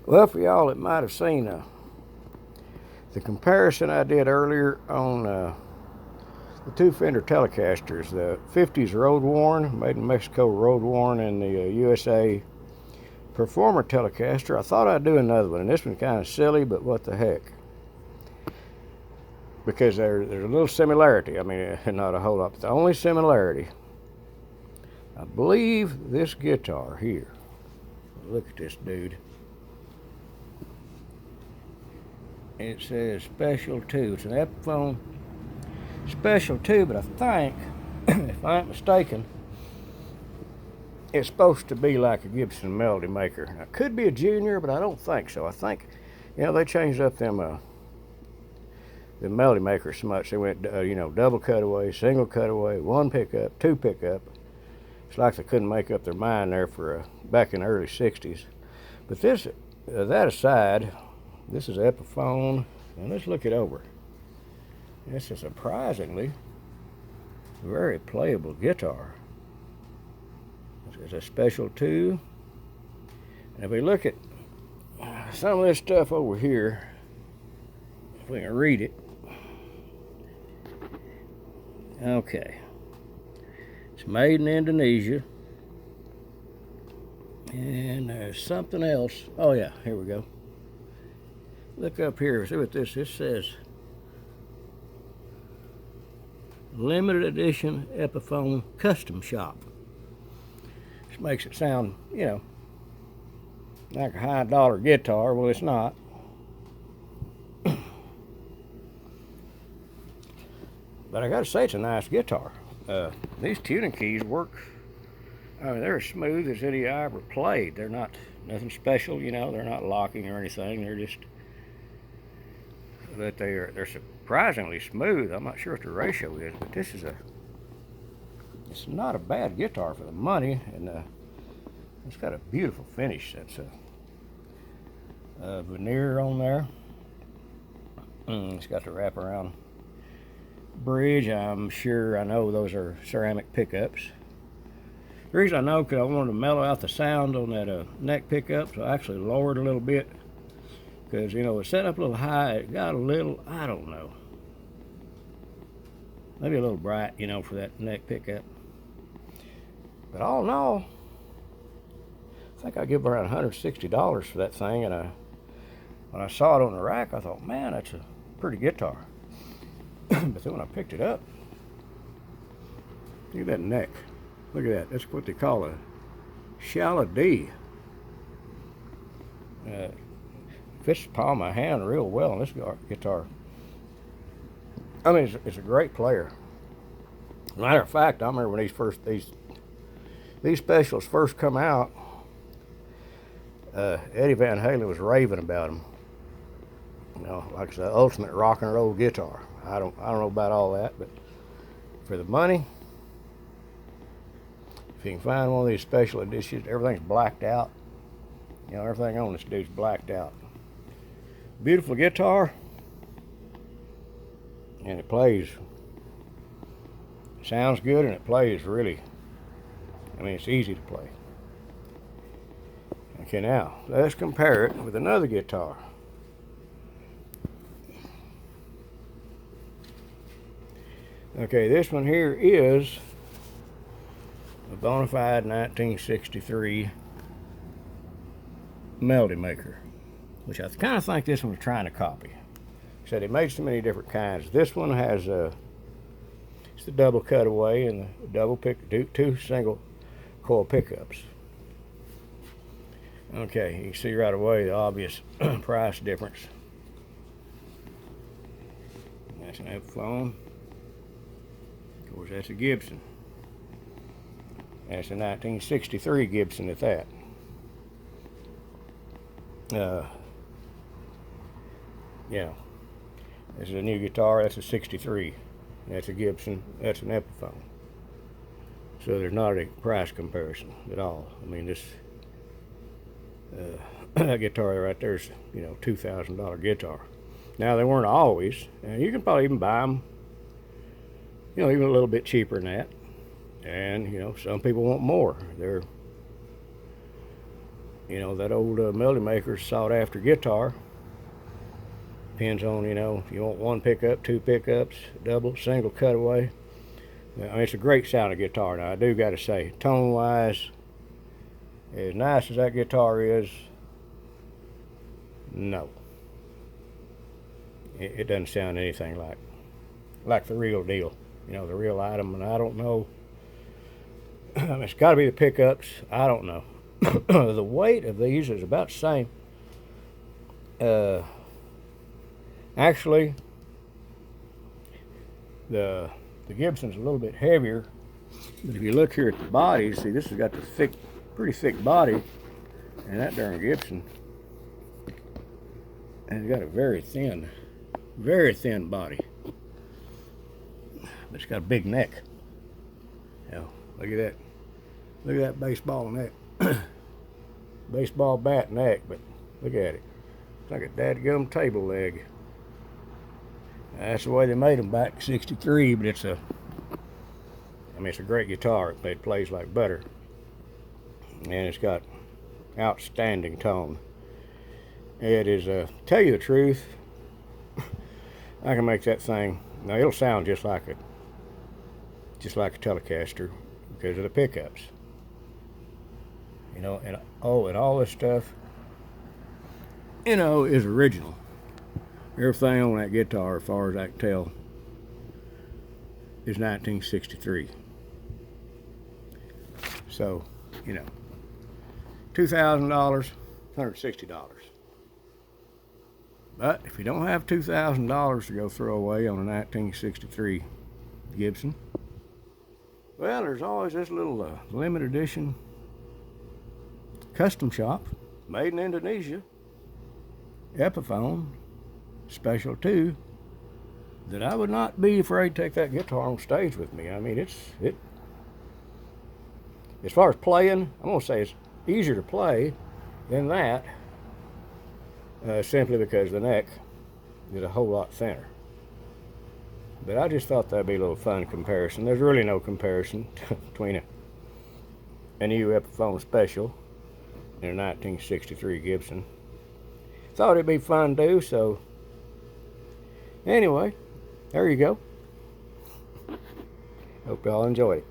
Well, for y'all that might have seen the comparison I did earlier on the two Fender Telecasters, the 50s road worn, made in Mexico road worn, and the USA Performer Telecaster, I thought I'd do another one, and this one's kind of silly, but what the heck. Because there's a little similarity. I mean, not a whole lot, but the only similarity, I believe this guitar here. Look at this dude. It says Special 2. It's an Epiphone Special 2, but I think, if I ain't mistaken, it's supposed to be like a Gibson Melody Maker. Now, it could be a Junior, but I don't think so. I think, they changed up them the Melody Makers so much. They went, double cutaway, single cutaway, one pickup, two pickup. It's like they couldn't make up their mind there for back in the early 60s. But this, that aside, this is Epiphone, and let's look it over. This is surprisingly very playable guitar. It's a Special 2. And if we look at some of this stuff over here, if we can read it. Okay. It's made in Indonesia. And there's something else. Oh yeah, here we go. Look up here, see what this says. Limited edition Epiphone custom shop. This makes it sound, like a high dollar guitar. Well, it's not. But I gotta say, it's a nice guitar. These tuning keys work. I mean, they're as smooth as any I ever played. They're not nothing special, they're not locking or anything. They're just that they're surprisingly smooth. I'm not sure what the ratio is, but it's not a bad guitar for the money, and it's got a beautiful finish. That's a veneer on there. It's got the wraparound bridge. I'm sure I know those are ceramic pickups. The reason I know, because I wanted to mellow out the sound on that neck pickup, so I actually lowered a little bit. Because, it's set up a little high. It got a little, I don't know, maybe a little bright, for that neck pickup. But all in all, I think I give around $160 for that thing. And when I saw it on the rack, I thought, man, that's a pretty guitar. But then when I picked it up, look at that neck. Look at that. That's what they call a Shallow D. Fits the palm of my hand real well on this guitar. I mean, it's a great player. Matter of fact, I remember when these specials first come out, Eddie Van Halen was raving about them. Like it's the ultimate rock and roll guitar. I don't know about all that, but for the money, if you can find one of these special editions, everything's blacked out. Everything on this dude's blacked out. Beautiful guitar, and it plays. Sounds good, and it plays really. I mean, it's easy to play. Okay, now let's compare it with another guitar. Okay, this one here is a bona fide 1963 Melody Maker, which I kind of think this one was trying to copy. Said he made so many different kinds. This one has it's the double cutaway and the double two single coil pickups. Okay, you can see right away the obvious price difference. That's an Epiphone. Of course, that's a Gibson. That's a 1963 Gibson at that. This is a new guitar. That's a 63. That's a Gibson. That's an Epiphone. So there's not a price comparison at all. I mean, this that guitar right there is, $2,000 guitar. Now, they weren't always. And you can probably even buy them, even a little bit cheaper than that. And, some people want more. You know, that old Melody Maker's sought after guitar. Depends on, you know, if you want one pickup, two pickups, double, single cutaway. I mean, it's a great sounding guitar. Now, I do got to say, tone-wise, as nice as that guitar is, no. It doesn't sound anything like the real deal. You know, the real item. And I don't know. I mean, it's got to be the pickups. I don't know. The weight of these is about the same. Actually, the Gibson's a little bit heavier, but if you look here at the body, see this has got the pretty thick body, and that darn Gibson has got a very thin body, but it's got a big neck. You know, look at that baseball neck, baseball bat neck, but look at it. It's like a dadgum table leg. That's the way they made them back in '63, but it's a great guitar. It plays like butter, and it's got outstanding tone. It is, tell you the truth, I can make that thing. Now it'll sound just like a Telecaster because of the pickups. You know, and all this stuff, you know, is original. Everything on that guitar, as far as I can tell, is 1963. So, you know, $2,000, $160. But if you don't have $2,000 to go throw away on a 1963 Gibson, well, there's always this little limited edition custom shop, made in Indonesia, Epiphone Special 2, that I would not be afraid to take that guitar on stage with me. I mean, it as far as playing, I'm gonna say it's easier to play than that, simply because the neck is a whole lot thinner. But I just thought that'd be a little fun comparison. There's really no comparison between a new Epiphone Special and a 1963 Gibson. Thought it'd be fun to do, so anyway, there you go. Hope y'all enjoyed it.